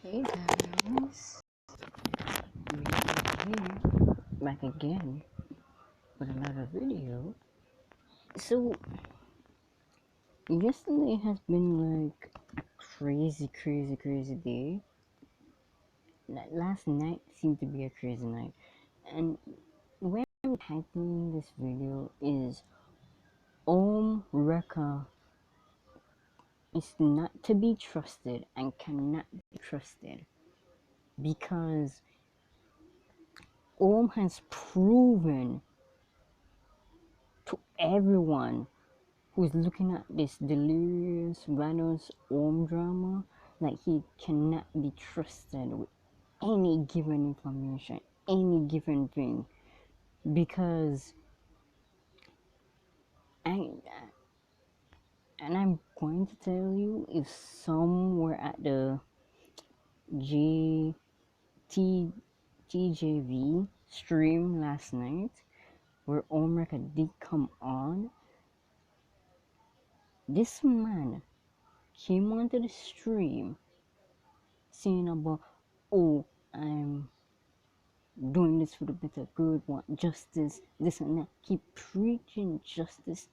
Hey guys, we are here back again with another video. So yesterday has been like a crazy day. Last night seemed to be a crazy night, and where I'm titling this video is Reka is not to be trusted and cannot be trusted because has proven to everyone who's looking at this delirious Vanos drama that he cannot be trusted with any given information, any given thing, because I and I'm going to tell you, if some were at the J T TJV stream last night where Omreka did come on, this man came onto the stream saying about, oh, I'm doing this for the better good, want justice, this and that. Keep preaching justice,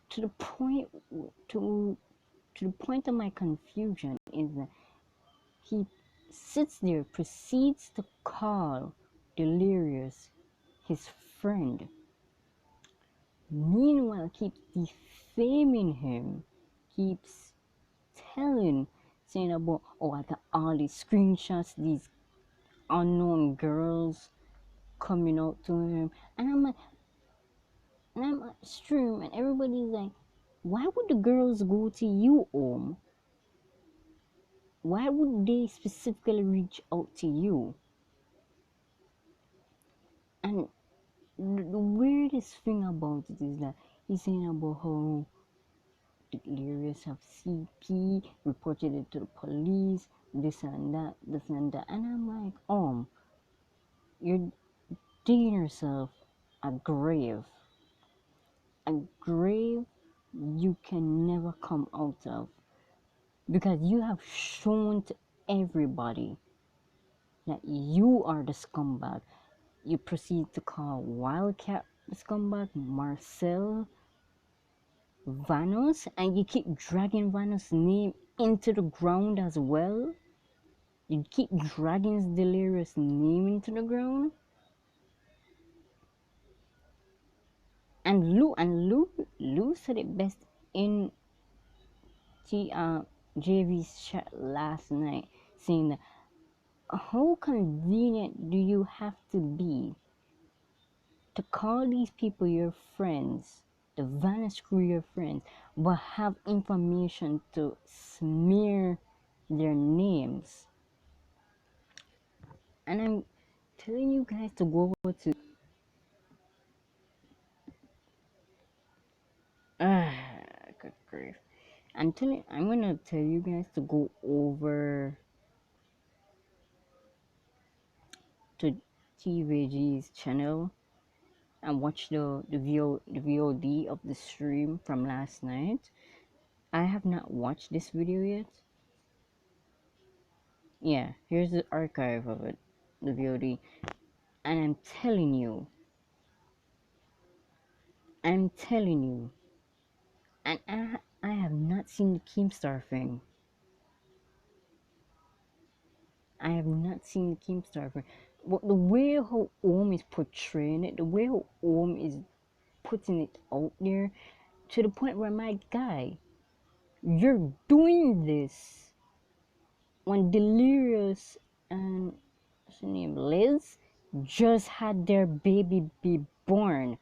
to the point to the point of my confusion is that he sits there, proceeds to call Delirious his friend, meanwhile keeps defaming him, keeps saying about, oh, I got all these screenshots, these unknown girls coming out to him, and I'm at stream, and everybody's like, why would the girls go to you, Why would they specifically reach out to you? And the weirdest thing about it is that he's saying about how Delirious have CP, reported it to the police, this and that, and I'm like, you're digging yourself a grave you can never come out of, because you have shown to everybody that you are the scumbag. You proceed to call Wildcat the scumbag, Marcel, Vanos, and you keep dragging Vanos' name into the ground as well. You keep dragging his Delirious name into the ground. And Lou said it best in JV's chat last night, saying that, how convenient do you have to be to call these people your friends, the Vanis crew your friends, but have information to smear their names? And I'm telling you guys to go over to good grief. I'm gonna tell you guys to go over to TVG's channel and watch the VOD of the stream from last night. I have not watched this video yet. Yeah, here's the archive of it, the VOD, and I'm telling you, and I have not seen the Keemstar thing. I have not seen the Keemstar thing. But the way how Ohm is portraying it, the way how Ohm is putting it out there, to the point where, my guy, you're doing this when Delirious and what's her name, Liz, just had their baby be born.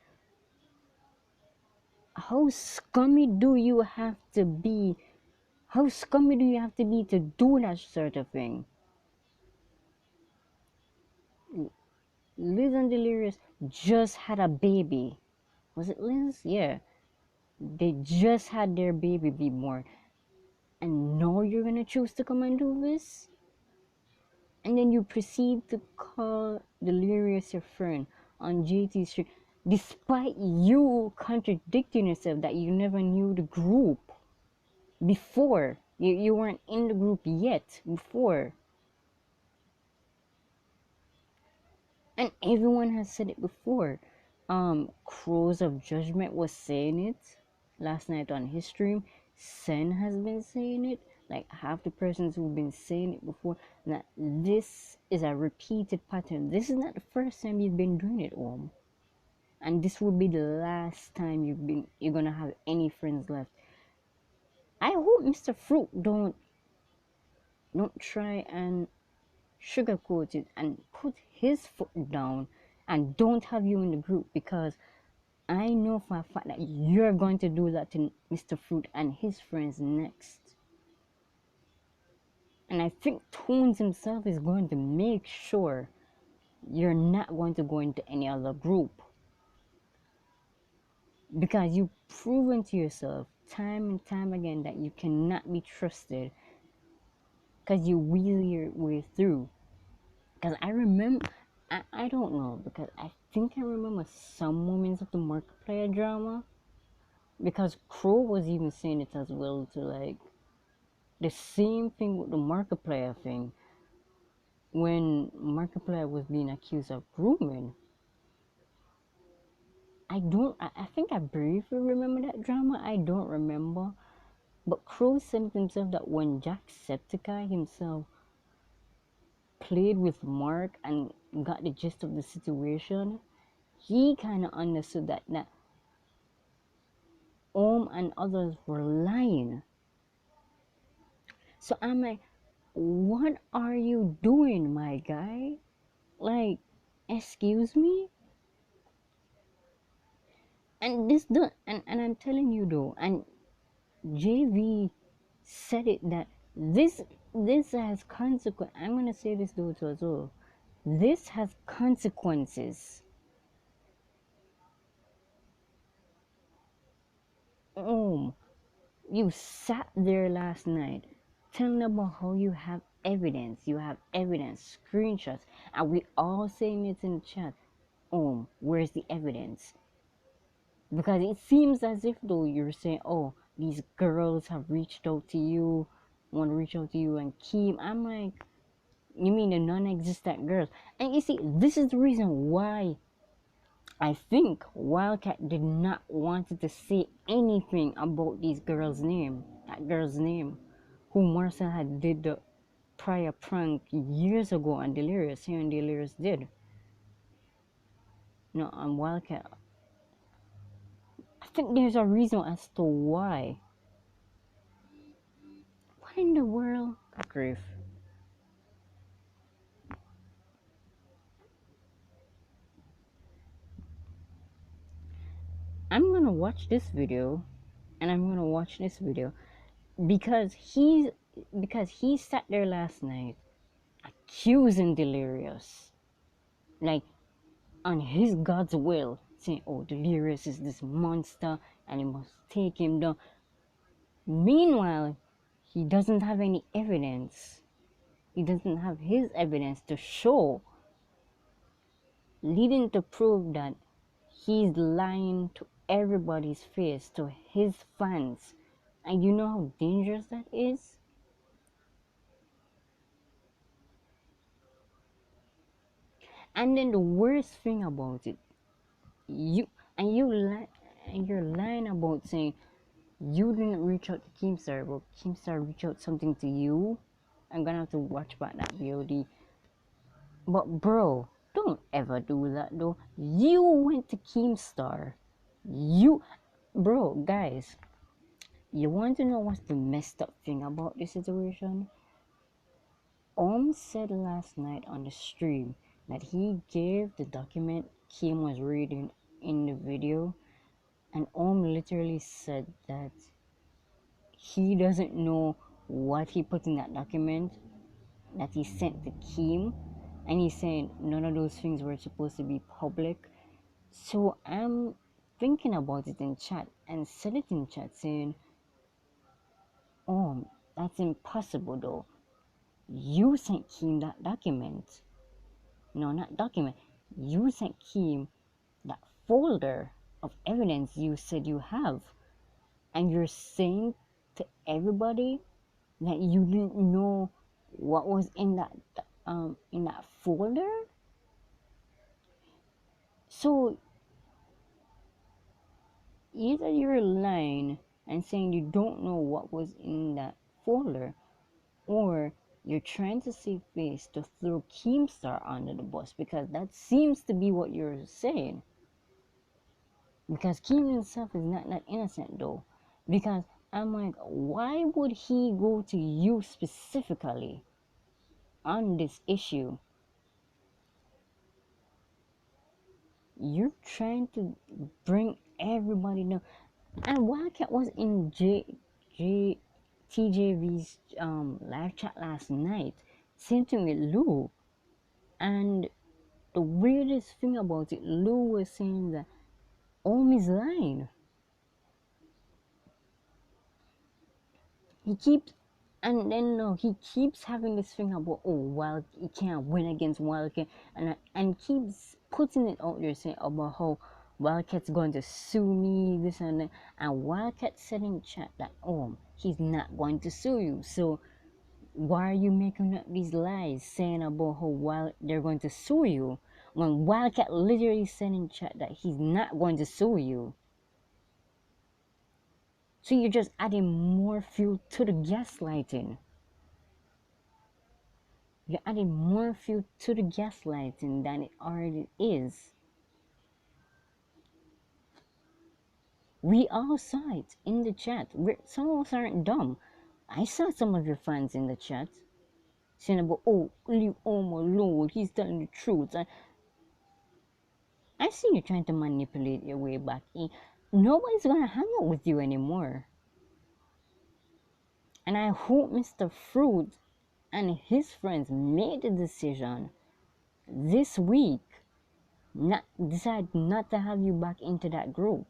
How scummy do you have to be? How scummy do you have to be to do that sort of thing? Liz and Delirious just had a baby. Was it Liz? Yeah. They just had their baby be born. And now you're gonna choose to come and do this? And then you proceed to call Delirious your friend on JT Street, despite you contradicting yourself that you never knew the group before. You weren't in the group yet before. And everyone has said it before. Crows of Judgment was saying it last night on his stream. Sen has been saying it. Like half the persons who've been saying it before. That this is a repeated pattern. This is not the first time you've been doing it, Om. And this will be the last time you're gonna have any friends left. I hope Mr. Fruit don't try and sugarcoat it and put his foot down and don't have you in the group, because I know for a fact that you're going to do that to Mr. Fruit and his friends next. And I think Tones himself is going to make sure you're not going to go into any other group, because you've proven to yourself time and time again that you cannot be trusted, because you wheel your way through. Because I remember, I don't know, because I think I remember some moments of the Markiplier drama, because Crow was even saying it as well, to like the same thing with the Markiplier thing, when Markiplier was being accused of grooming. I think I briefly remember that drama. I don't remember. But Crow said himself that when Jacksepticeye himself played with Mark and got the gist of the situation, he kind of understood that Ohm and others were lying. So I'm like, what are you doing, my guy? Like, excuse me? And and I'm telling you though, and JV said it, that this has consequence. I'm gonna say this though too as well. This has consequences. You sat there last night telling about how you have evidence, screenshots, and we all saying it in the chat. Where's the evidence? Because it seems as if though you're saying, oh, these girls have reached out to you, want to reach out to you and keep. I'm like, you mean the non-existent girls? And you see, this is the reason why I think Wildcat did not want to say anything about these girls' name, that girl's name, who Marcel had did the prior prank years ago on Delirious, here and Delirious did. No, on Wildcat. I think there's a reason as to why. What in the world? Good grief. I'm gonna watch this video, and I'm gonna watch this video because he sat there last night accusing Delirious, like on his God's will, saying, oh, Delirious is this monster and he must take him down. Meanwhile, he doesn't have any evidence. He doesn't have his evidence to show, leading to prove that he's lying to everybody's face, to his fans. And you know how dangerous that is? And then the worst thing about it, you and you li- and you're lying about saying you didn't reach out to Keemstar, but Keemstar reached out something to you. I'm gonna have to watch back that VOD. But bro, don't ever do that though. You went to Keemstar. You, bro, guys, you want to know what's the messed up thing about this situation? Ohms said last night on the stream that he gave the document Kim was reading in the video, and Ohm literally said that he doesn't know what he put in that document that he sent to Kim, and he's saying none of those things were supposed to be public. So I'm thinking about it in chat and said it in chat saying, oh, that's impossible though. You sent Kim that document. No, not document. You sent Kim that folder of evidence you said you have. And you're saying to everybody that you didn't know what was in that folder. So either you're lying and saying you don't know what was in that folder, or you're trying to save face to throw Keemstar under the bus, because that seems to be what you're saying. Because Keem himself is not that innocent though. Because I'm like, why would he go to you specifically on this issue? You're trying to bring everybody down. And Wildcat was in TJV's live chat last night, same thing with Lou. And the weirdest thing about it, Lou was saying that Ohms is lying. He keeps, and then no, he keeps having this thing about, oh, Wild, he can't win against Wildcat, and keeps putting it out there saying about how Wildcat's going to sue me, this and that. And Wildcat said in chat that, oh, he's not going to sue you. So why are you making up these lies saying about how they're going to sue you, when Wildcat literally said in chat that he's not going to sue you? So you're just adding more fuel to the gaslighting. You're adding more fuel to the gaslighting than it already is. We all saw it in the chat. Some of us aren't dumb. I saw some of your fans in the chat saying about, oh, leave Omo alone, he's telling the truth. I see you trying to manipulate your way back in. Nobody's gonna hang out with you anymore. And I hope Mr. Fruit and his friends made the decision this week, decide not to have you back into that group.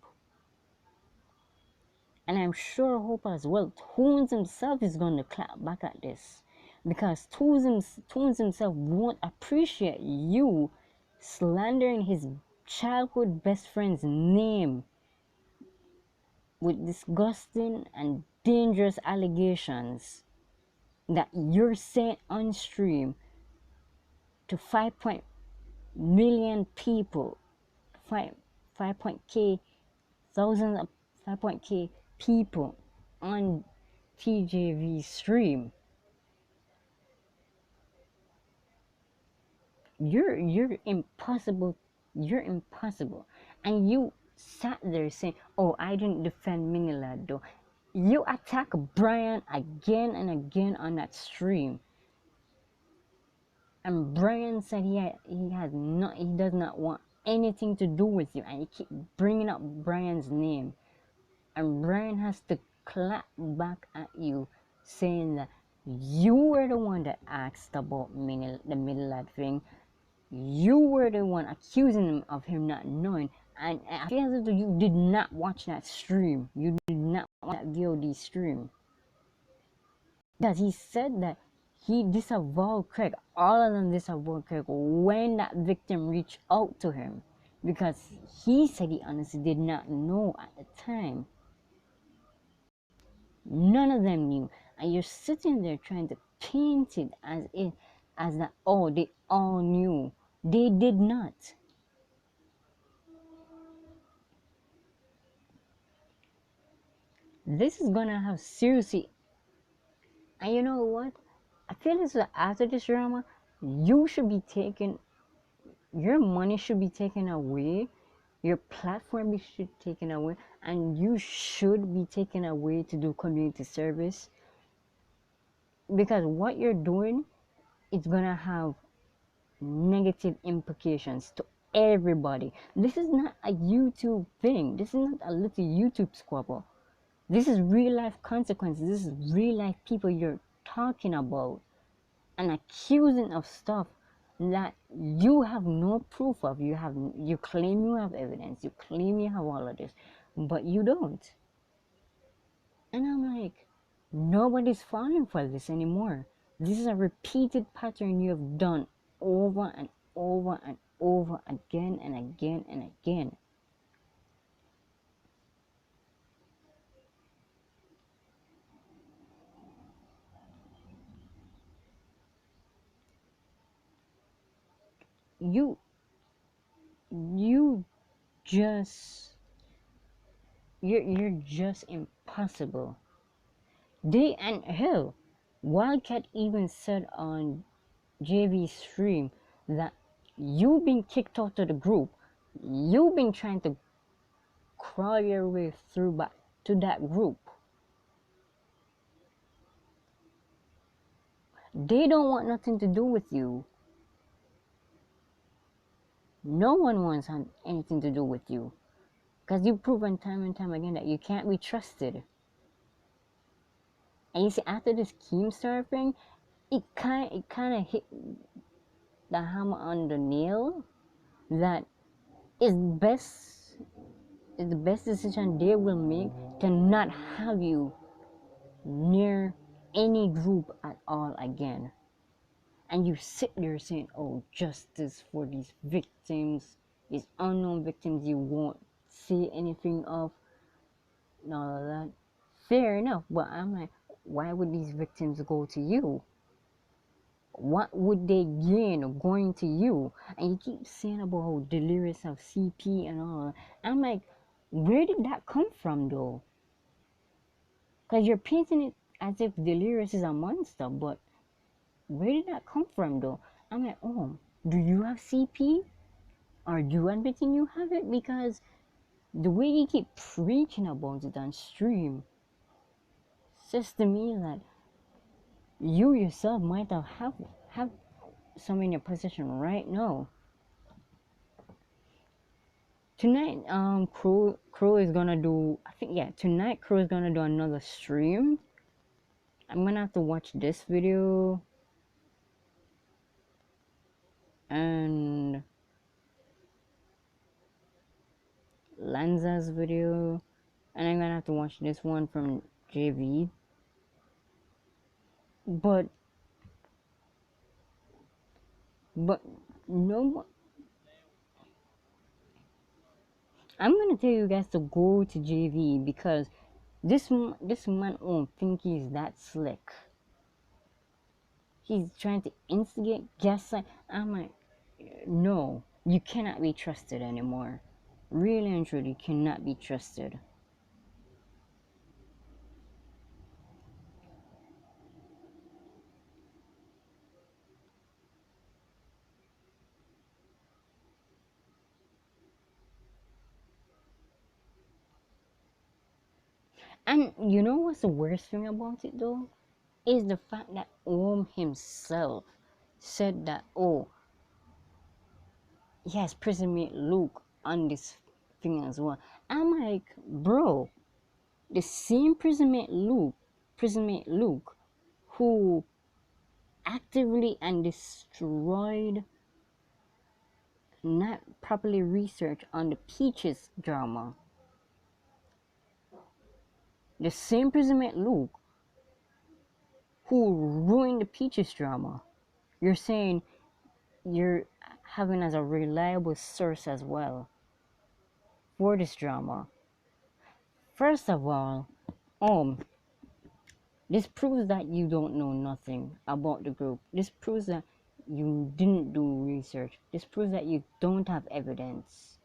And I'm sure, hope as well, Toons himself is going to clap back at this. Because Toons himself won't appreciate you slandering his childhood best friend's name with disgusting and dangerous allegations that you're saying on stream to 5 million people, 5 thousands of 5 people on TJV stream. You're impossible. You're impossible. And you sat there saying, oh, I didn't defend Minilad though. You attack Brian again and again on that stream. And Brian said he does not want anything to do with you, and you keep bringing up Brian's name. And Brian has to clap back at you, saying that you were the one that asked about the middle lad thing. You were the one accusing him of him not knowing. And I feel as though you did not watch that stream. You did not watch that VOD stream. Because he said that he disavowed Craig. All of them disavowed Craig when that victim reached out to him. Because he said he honestly did not know at the time. None of them knew. And you're sitting there trying to paint it as that, oh, they all knew. They did not. This is gonna have seriously. And you know what? I feel as though after this drama, you should be taken. Your money should be taken away. Your platform should be taken away, and you should be taken away to do community service. Because what you're doing is gonna have negative implications to everybody. This is not a YouTube thing. This is not a little YouTube squabble. This is real life consequences. This is real life people you're talking about and accusing of stuff that you have no proof of. You claim you have evidence. You claim you have all of this, but you don't. And I'm like, nobody's falling for this anymore. This is a repeated pattern you have done over and over and over again and again and again. you just you're just impossible. They and hell, Wildcat even said on JV stream that you've been kicked out of the group. You've been trying to crawl your way through back to that group. They don't want nothing to do with you. No one wants anything to do with you. Because you've proven time and time again that you can't be trusted. And you see, after this keemstar thing, it kind of hit the hammer on the nail that it's best is the best decision they will make to not have you near any group at all again. And you sit there saying, oh, justice for these victims, these unknown victims you won't see anything of, and all of that. Fair enough, but I'm like, why would these victims go to you? What would they gain going to you? And you keep saying about how delirious of CP and all. I'm like, where did that come from though? Because you're painting it as if delirious is a monster, but where did that come from though? I'm like, oh, do you have CP? Are you admitting you have it? Because the way you keep preaching about it on stream says to me that you yourself might have some in your possession right now. Tonight, Crow is gonna do. I think yeah. Tonight, Crow is gonna do another stream. I'm gonna have to watch this video and Lanza's video, and I'm gonna have to watch this one from JV. But no, I'm gonna tell you guys to go to JV because this man won't think he's that slick. He's trying to instigate, gaslight. I'm like, no, you cannot be trusted anymore. Really and truly cannot be trusted. And you know what's the worst thing about it though? Is the fact that Ohm himself said that, oh, he has prison mate Luke on this thing as well. I'm like, bro, the same prison mate Luke, who actively and destroyed, not properly researched on the Peaches drama. The same prison mate Luke who ruined the Peaches drama. You're saying you're having as a reliable source as well for this drama. First of all, this proves that you don't know nothing about the group. This proves that you didn't do research. This proves that you don't have evidence.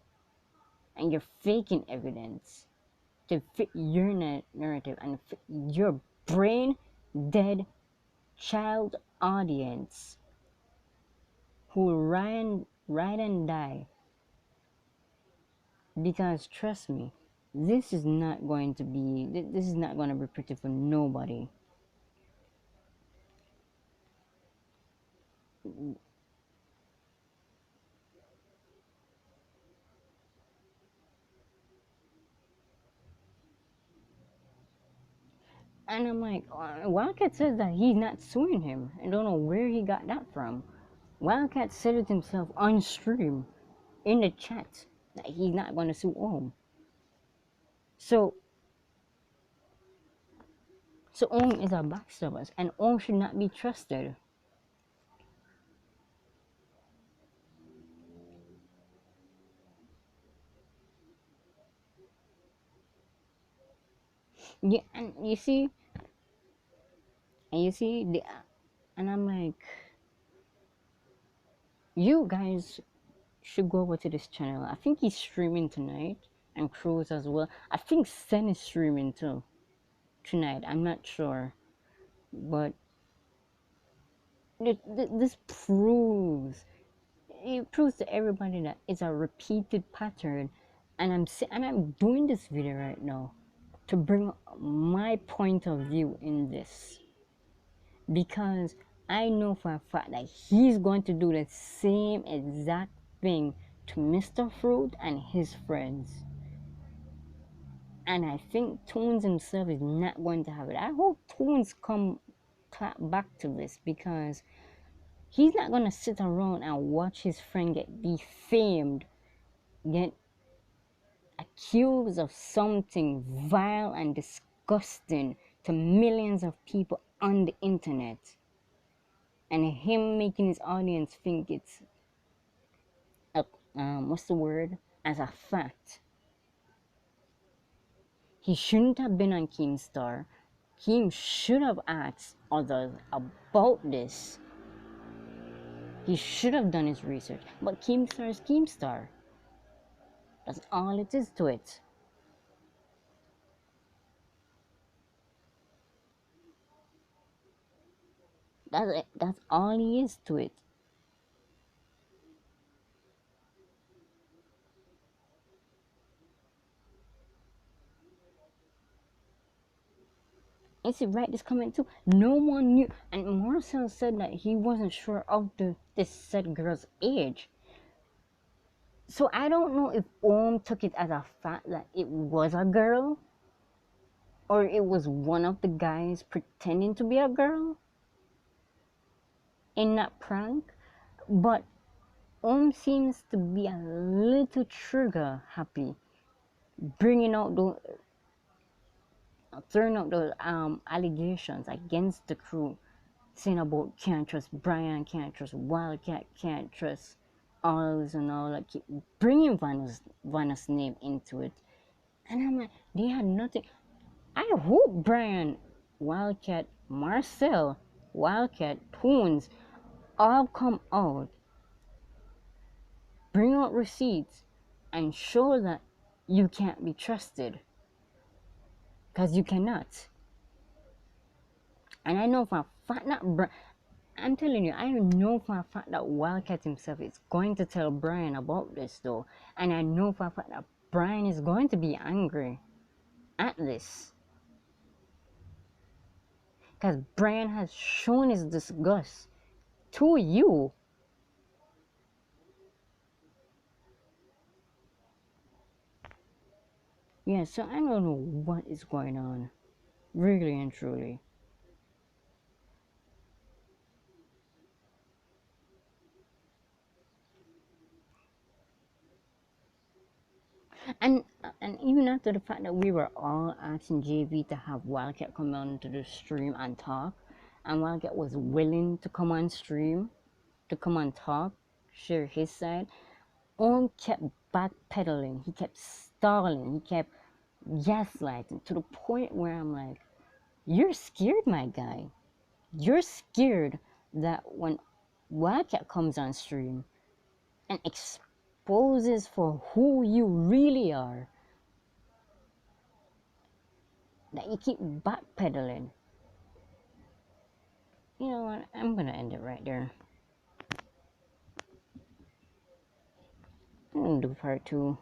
And you're faking evidence to fit your narrative and fit your brain dead child audience who ride and die. Because trust me, this is not going to be pretty for nobody. And I'm like, Wildcat says that he's not suing him. I don't know where he got that from. Wildcat said it himself on stream, in the chat, that he's not going to sue Ohm. So Ohm is a backstabber, and Ohm should not be trusted. Yeah, and you see, and I'm like, you guys should go over to this channel. I think he's streaming tonight, and Cruz as well. I think Sen is streaming too tonight. I'm not sure, but this proves, it proves to everybody that it's a repeated pattern. And I'm doing this video right now to bring my point of view in this, because I know for a fact that he's going to do the same exact thing to Mr. Fruit and his friends. And I think Toons himself is not going to have it. I hope Toons clap back to this, because he's not going to sit around and watch his friend get defamed, get accused of something vile and disgusting to millions of people on the internet, and him making his audience think it's a, what's the word, as a fact. He shouldn't have been on Keemstar. Keem should have asked others about this. He should have done his research. But Keemstar is Keemstar. That's all it is to it. That's it. That's all he is to it. And see, right, this comment too. No one knew, and Marcel said that he wasn't sure of this said girl's age. So I don't know if took it as a fact that it was a girl, or it was one of the guys pretending to be a girl in that prank. But seems to be a little trigger happy, bringing out those, throwing out those allegations against the crew, saying about can't trust Brian, can't trust Wildcat, can't trust Ohms and all that, keep bringing Vanna's name into it. And I'm like, they had nothing. I hope Brian, Wildcat, Marcel, Wildcat, Toons all come out, bring out receipts, and show that you can't be trusted. Because you cannot. And I know for a fact that I'm telling you, I know for a fact that Wildcat himself is going to tell Brian about this though. And I know for a fact that Brian is going to be angry at this. Because Brian has shown his disgust to you. Yeah, so I don't know what is going on. Really and truly. And even after the fact that we were all asking JV to have Wildcat come on to the stream and talk, and Wildcat was willing to come on stream, to come and talk, share his side, kept backpedaling. He kept stalling. He kept gaslighting to the point where I'm like, you're scared, my guy. You're scared that when Wildcat comes on stream and exposes for who you really are, that you keep backpedaling. You know what? I'm gonna end it right there. I'm gonna do part 2.